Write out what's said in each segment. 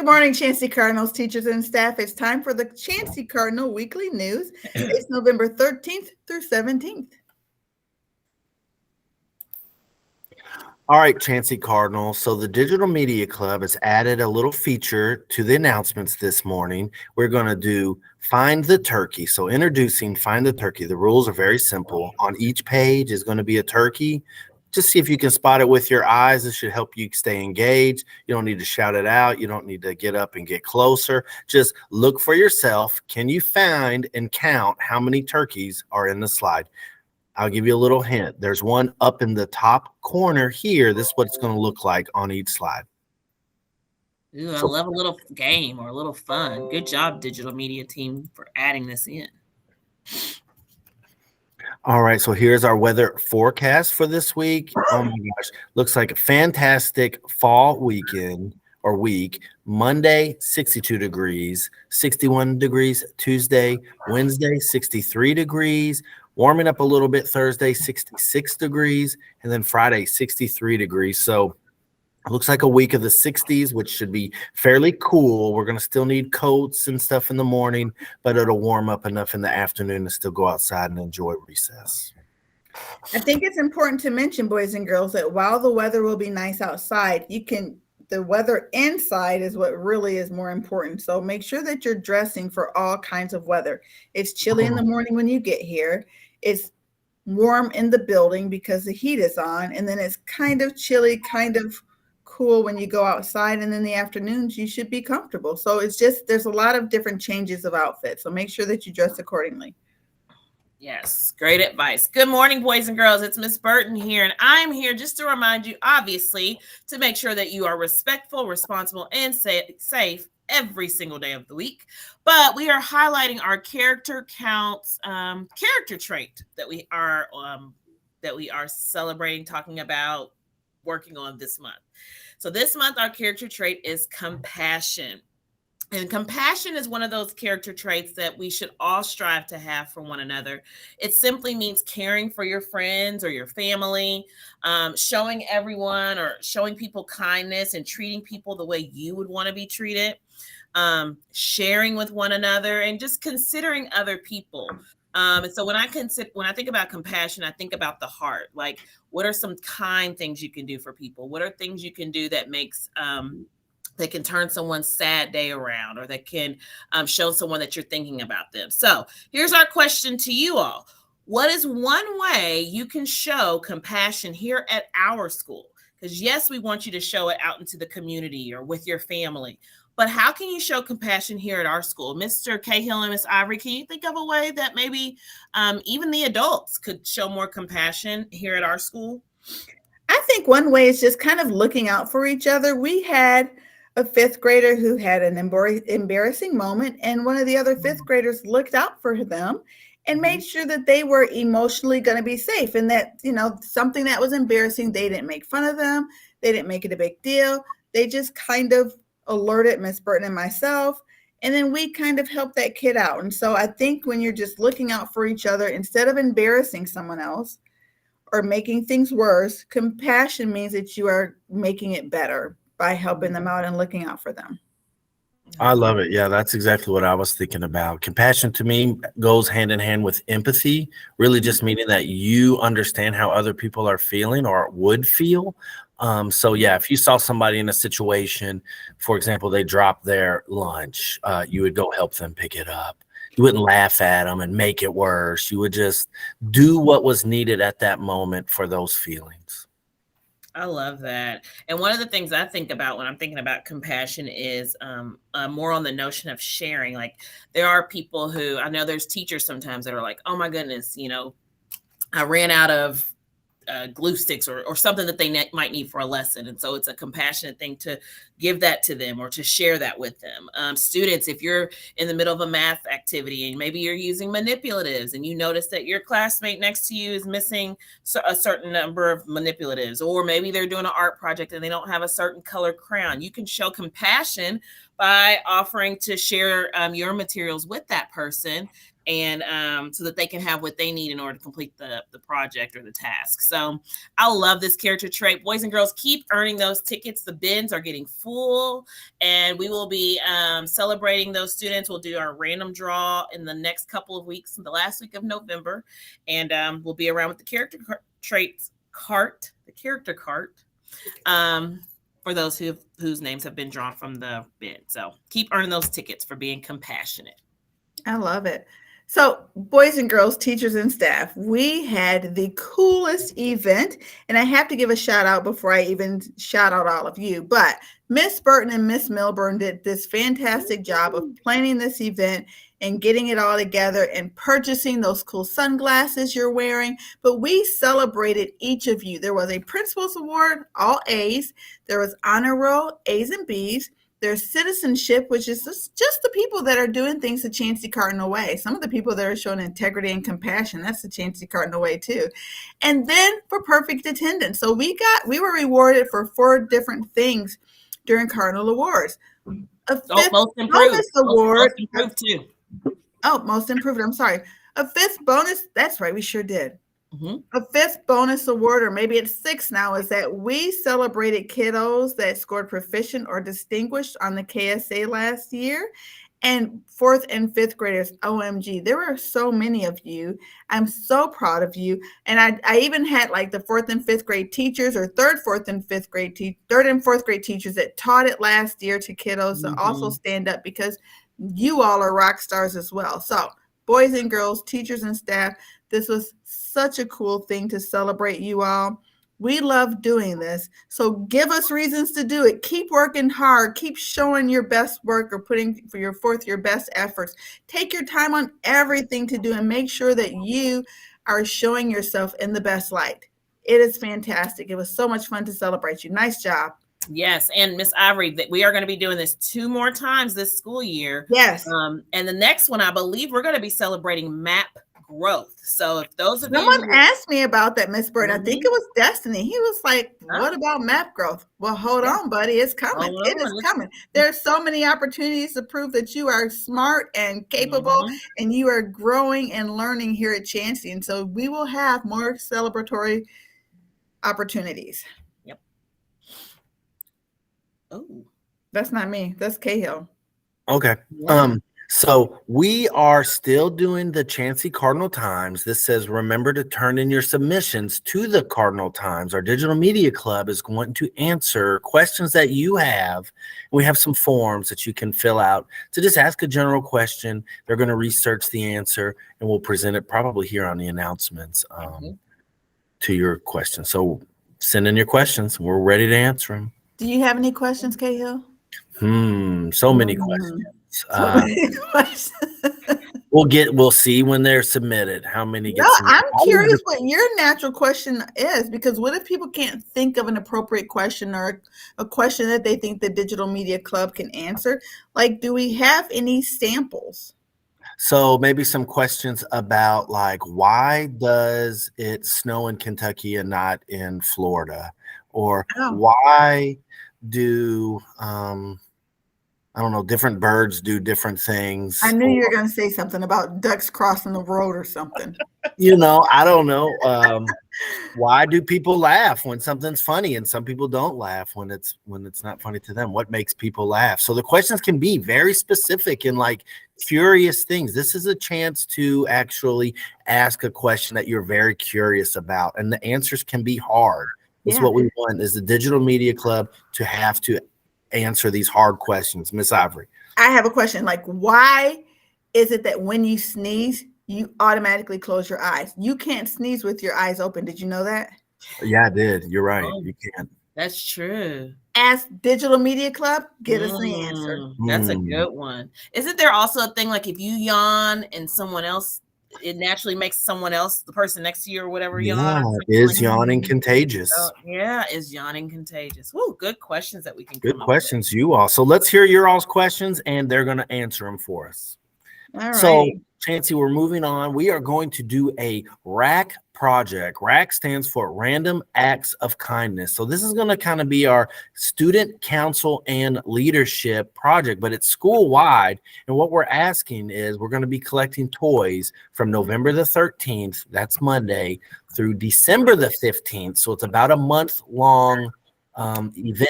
Good morning, Chancey Cardinals teachers and staff. It's time for the Chancey Cardinal Weekly News. It's November 13th through 17th. All right, Chancey Cardinal. So the Digital Media Club has added a little feature to the announcements this morning. We're going to do Find the Turkey. So introducing Find the Turkey. The rules are very simple. On each page is going to be a turkey. Just see if you can spot it with your eyes. This should help you stay engaged. You don't need to shout it out. You don't need to get up and get closer. Just look for yourself. Can you find and count how many turkeys are in the slide? I'll give you a little hint. There's one up in the top corner here. This is what it's going to look like on each slide. Ooh, I love a little game or a little fun. Good job, digital media team, for adding this in. All right, so here's our weather forecast for this week. Oh my gosh, looks like a fantastic fall weekend or week. Monday, 62 degrees, 61 degrees Tuesday, Wednesday, 63 degrees. Warming up a little bit Thursday, 66 degrees, and then Friday, 63 degrees. So it looks like a week of the 60s, which should be fairly cool. We're going to still need coats and stuff in the morning, but it'll warm up enough in the afternoon to still go outside and enjoy recess. I think it's important to mention, boys and girls, that while the weather will be nice outside, the weather inside is what really is more important. So make sure that you're dressing for all kinds of weather. It's chilly in the morning when you get here. It's warm in the building because the heat is on, and then it's kind of chilly, kind of cool when you go outside, and in the afternoons you should be comfortable. So it's just, there's a lot of different changes of outfits. So make sure that you dress accordingly. Yes, great advice. Good morning, boys and girls. It's Miss Burton here, and I'm here just to remind you, obviously, to make sure that you are respectful, responsible, and safe every single day of the week. But we are highlighting our character counts, character trait that we are celebrating, talking about, working on this month. So this month, our character trait is compassion. And compassion is one of those character traits that we should all strive to have for one another. It simply means caring for your friends or your family, showing everyone or showing people kindness and treating people the way you would want to be treated, sharing with one another, and just considering other people. And so when I think about compassion, I think about the heart. Like, what are some kind things you can do for people? What are things you can do that makes that can turn someone's sad day around, or that can show someone that you're thinking about them? So here's our question to you all. What is one way you can show compassion here at our school? Because yes, we want you to show it out into the community or with your family. But how can you show compassion here at our school? Mr. Cahill and Miss Ivory, can you think of a way that maybe even the adults could show more compassion here at our school? I think one way is just kind of looking out for each other. We had a fifth grader who had an embarrassing moment, and one of the other fifth graders looked out for them and made sure that they were emotionally going to be safe, and that, something that was embarrassing, they didn't make fun of them. They didn't make it a big deal. They just kind of alerted Miss Burton and myself, and then we kind of helped that kid out. And so I think when you're just looking out for each other instead of embarrassing someone else or making things worse, compassion means that you are making it better by helping them out and looking out for them. I love it. Yeah, that's exactly what I was thinking about. Compassion to me goes hand in hand with empathy, really just meaning that you understand how other people are feeling or would feel. So yeah, if you saw somebody in a situation, for example, they dropped their lunch, you would go help them pick it up. You wouldn't laugh at them and make it worse. You would just do what was needed at that moment for those feelings. I love that. And one of the things I think about when I'm thinking about compassion is more on the notion of sharing. Like, there are people who, I know there's teachers sometimes that are like, oh my goodness, I ran out of glue sticks or something that they might need for a lesson. And so it's a compassionate thing to give that to them or to share that with them. Students, if you're in the middle of a math activity and maybe you're using manipulatives and you notice that your classmate next to you is missing a certain number of manipulatives, or maybe they're doing an art project and they don't have a certain color crayon, you can show compassion by offering to share your materials with that person and so that they can have what they need in order to complete the project or the task. So I love this character trait. Boys and girls, keep earning those tickets. The bins are getting full, and we will be celebrating those students. We'll do our random draw in the next couple of weeks, the last week of November, and we'll be around with the character traits cart, the character cart, for those whose names have been drawn from the bin. So keep earning those tickets for being compassionate. I love it. So, boys and girls, teachers and staff, we had the coolest event, and I have to give a shout out before I even shout out all of you. But Miss Burton and Miss Milburn did this fantastic job of planning this event and getting it all together and purchasing those cool sunglasses you're wearing. But we celebrated each of you. There was a principal's award, all A's. There was honor roll, A's and B's. There's citizenship, which is just the people that are doing things the Chancey Cardinal way. Some of the people that are showing integrity and compassion, that's the Chancey Cardinal way too. And then for perfect attendance. So we were rewarded for 4 different things during Cardinal Awards. A fifth most improved. bonus award. Most improved too. Oh, most improved. I'm sorry. A 5th bonus. That's right. We sure did. Mm-hmm. A 5th bonus award, or maybe it's 6 now, is that we celebrated kiddos that scored proficient or distinguished on the KSA last year. And 4th and 5th graders, OMG, there were so many of you. I'm so proud of you. And I even had like the 4th and 5th grade teachers, or 3rd, 4th, and 5th grade 3rd and 4th grade teachers that taught it last year to kiddos to also stand up, because you all are rock stars as well. So, boys and girls, teachers and staff, this was such a cool thing to celebrate you all. We love doing this. So give us reasons to do it. Keep working hard. Keep showing your best work, or putting forth your best efforts. Take your time on everything to do, and make sure that you are showing yourself in the best light. It is fantastic. It was so much fun to celebrate you. Nice job. Yes, and Miss Ivory, that we are going to be doing this 2 more times this school year. Yes. And the next one, I believe, we're going to be celebrating MAP growth. So if those of Someone you asked me about that, Miss Bird. I think it was Destiny. He was like, what about MAP growth? Well, hold on, buddy. It's coming. It is coming. There's so many opportunities to prove that you are smart and capable, and you are growing and learning here at Chancey. And so we will have more celebratory opportunities. Yep. Oh, that's not me. That's Cahill. Okay. Yeah. So we are still doing the Chancey Cardinal Times. This says, remember to turn in your submissions to the Cardinal Times. Our Digital Media Club is going to answer questions that you have. We have some forms that you can fill out to just ask a general question. They're going to research the answer, and we'll present it probably here on the announcements to your questions. So send in your questions. We're ready to answer them. Do you have any questions, Cahill? So many questions. We'll see when they're submitted how many get submitted. I'm curious what your natural question is, because what if people can't think of an appropriate question, or a question that they think the Digital Media Club can answer? Like, do we have any samples? So maybe some questions about, like, why does it snow in Kentucky and not in Florida? Or why do I don't know, different birds do different things? I knew you were going to say something about ducks crossing the road or something. I don't know. Why do people laugh when something's funny, and some people don't laugh when it's not funny to them? What makes people laugh? So the questions can be very specific and like curious things. This is a chance to actually ask a question that you're very curious about, and the answers can be hard. That's what we want, is the Digital Media Club to have to answer these hard questions. Miss Ivory, I have a question. Like, why is it that when you sneeze, you automatically close your eyes? You can't sneeze with your eyes open. Did you know that? Yeah, I did. You're right. You can't. That's true. Ask Digital Media Club. Get us the answer. That's a good one. Isn't there also a thing like if you yawn and someone else, it naturally makes someone else, the person next to you or whatever, yawn? Is yawning contagious? Is yawning contagious? Woo, good questions that we can Good questions, you all. So let's hear your all's questions, and they're going to answer them for us. All right. So Chancey, we're moving on. We are going to do a RAC project. RAC stands for Random Acts of Kindness. So this is going to kind of be our student council and leadership project, but it's school-wide. And what we're asking is we're going to be collecting toys from November the 13th, that's Monday, through December the 15th. So it's about a month-long event.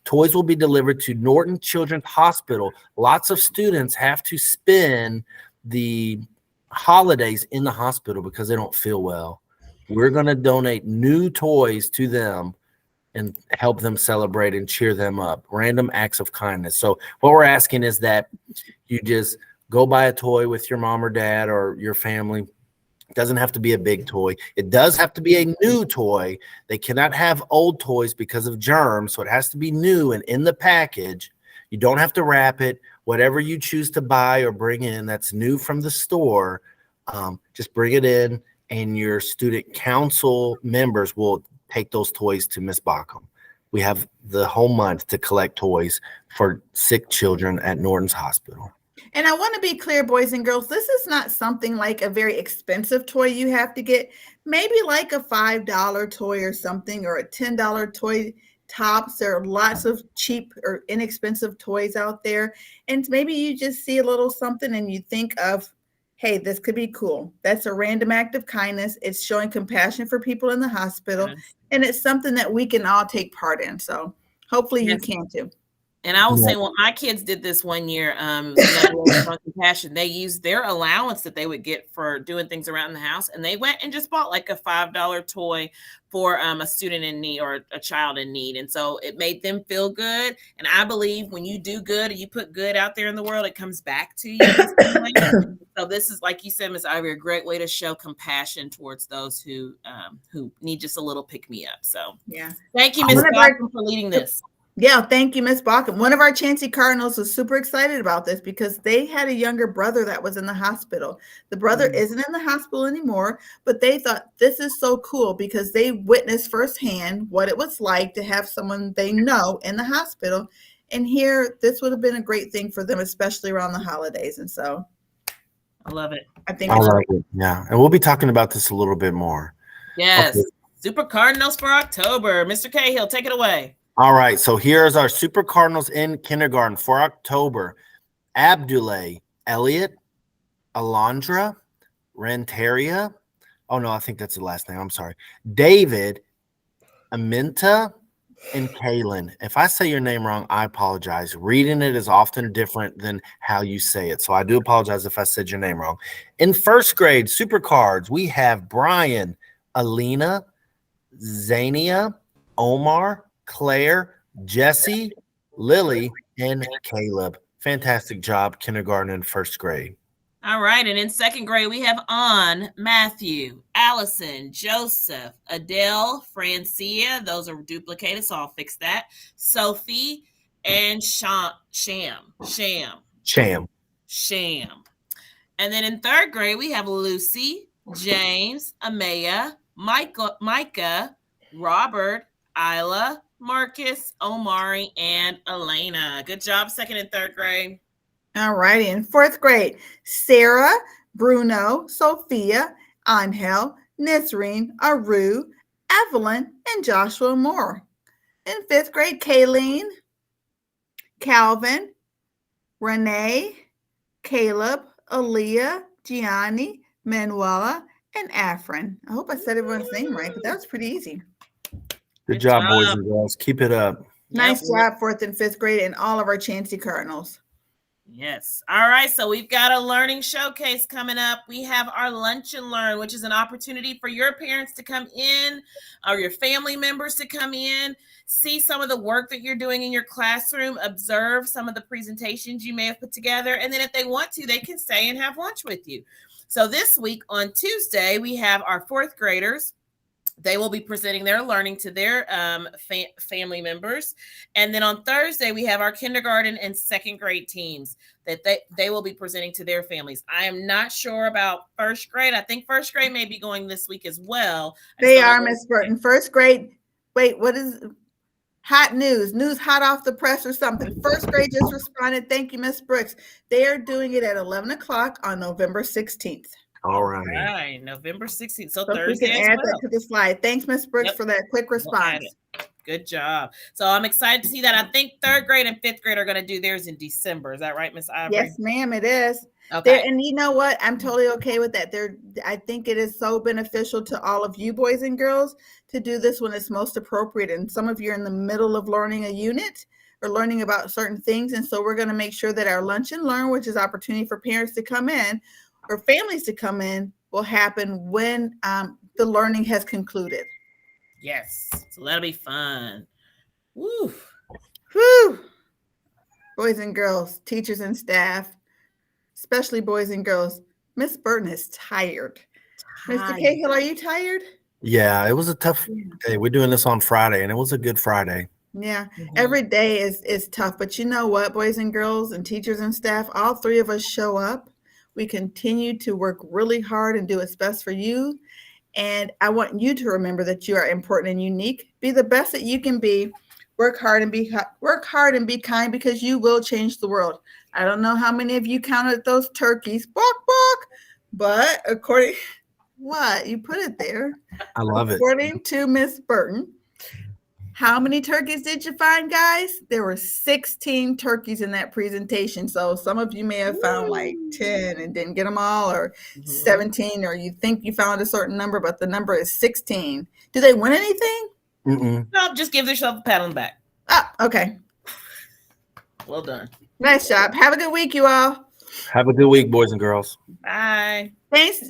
Toys will be delivered to Norton Children's Hospital. Lots of students have to spend the holidays in the hospital because they don't feel well. We're going to donate new toys to them and help them celebrate and cheer them up. Random acts of kindness. So what we're asking is that you just go buy a toy with your mom or dad or your family. It doesn't have to be a big toy. It does have to be a new toy. They cannot have old toys because of germs. So it has to be new and in the package. You don't have to wrap it. Whatever you choose to buy or bring in that's new from the store, just bring it in, and your student council members will take those toys to Miss Bockham. We have the whole month to collect toys for sick children at Norton's Hospital. And I want to be clear, boys and girls, this is not something like a very expensive toy you have to get. Maybe like a $5 toy or something, or a $10 toy. Tops. There are lots of cheap or inexpensive toys out there. And maybe you just see a little something and you think of, hey, this could be cool. That's a random act of kindness. It's showing compassion for people in the hospital. Yes. And it's something that we can all take part in. So hopefully you can too. And I will say, well, my kids did this one year. Compassion. They used their allowance that they would get for doing things around the house, and they went and just bought like a $5 toy for a student in need or a child in need. And so it made them feel good. And I believe when you do good and you put good out there in the world, it comes back to you. So this is, like you said, Ms. Ivy, a great way to show compassion towards those who need just a little pick me up. So yeah, thank you, Ms. Bockham, for leading this. Yeah, thank you, Miss Bockham. One of our Chancey Cardinals was super excited about this because they had a younger brother that was in the hospital. The brother isn't in the hospital anymore, but they thought this is so cool because they witnessed firsthand what it was like to have someone they know in the hospital. And here, this would have been a great thing for them, especially around the holidays. And so I love it. I think I like it. Yeah. And we'll be talking about this a little bit more. Yes. Okay. Super Cardinals for October. Mr. Cahill, take it away. All right, so here's our Super Cardinals in kindergarten for October. Abdullah, Elliot, Alondra, Renteria. Oh, no, I think that's the last name. I'm sorry. David, Aminta, and Kaylin. If I say your name wrong, I apologize. Reading it is often different than how you say it, so I do apologize if I said your name wrong. In first grade, Super Cards, we have Brian, Alina, Zania, Omar, Claire, Jesse, Lily, and Caleb. Fantastic job, kindergarten and first grade. All right. And in second grade, we have Matthew, Allison, Joseph, Adele, Francia. Those are duplicated, so I'll fix that. Sophie, and Sham. And then in third grade, we have Lucy, James, Amaya, Micah, Robert, Isla, Marcus, Omari, and Elena. Good job, second and third grade. All righty. In fourth grade, Sarah, Bruno, Sophia, Angel, Nisreen, Aru, Evelyn, and Joshua Moore. In fifth grade, Kayleen, Calvin, Renee, Caleb, Aaliyah, Gianni, Manuela, and Afrin. I hope I said everyone's name right, but that was pretty easy. Good job, boys and girls. Keep it up. Nice job, fourth and fifth grade, and all of our Chancey Cardinals. Yes. All right. So we've got a learning showcase coming up. We have our Lunch and Learn, which is an opportunity for your parents to come in or your family members to come in, see some of the work that you're doing in your classroom, observe some of the presentations you may have put together. And then if they want to, they can stay and have lunch with you. So this week on Tuesday, we have our fourth graders. They will be presenting their learning to their family members. And then on Thursday, we have our kindergarten and second grade teams that they will be presenting to their families. I am not sure about first grade. I think first grade may be going this week as well. They are, Miss Burton. First grade. Wait, what is Hot news hot off the press or something. First grade just responded. Thank you, Miss Brooks. They are doing it at 11 o'clock on November 16th. All right. Right, November 16th. So So if we Thursday can as add well. that to the slide. Thanks, Miss Brooks, Yep. for that quick We'll add response. it. Good job. So I'm excited to see that. I think third grade and fifth grade are going to do theirs in December. Is that right, Miss Ivory? Yes, ma'am, it is. Okay. And you know what? I'm totally okay with that. I think it is so beneficial to all of you boys and girls to do this when it's most appropriate. And some of you are in the middle of learning a unit or learning about certain things. And so we're going to make sure that our lunch and learn, which is opportunity for parents to come in or families to come in, will happen when the learning has concluded. Yes. So that'll be fun. Woo. Whew. Boys and girls, teachers and staff, especially boys and girls, Miss Burton is tired. Mr. Cahill, are you tired? Yeah, it was a tough day. We're doing this on Friday, and it was a good Friday. Yeah, every day is tough. But you know what, boys and girls and teachers and staff, all three of us show up. We continue to work really hard and do what's best for you. And I want you to remember that you are important and unique. Be the best that you can be. Work hard and be kind, because you will change the world. I don't know how many of you counted those turkeys, bark, bark, but according what you put it there. I love it. According to Miss Burton, how many turkeys did you find, guys? There were 16 turkeys in that presentation. So some of you may have found like 10 and didn't get them all, or 17, or you think you found a certain number, but the number is 16. Do they win anything? No, just give yourself a pat on the back. Oh, okay. Well done. Nice job. Have a good week, you all. Have a good week, boys and girls. Bye. Thanks.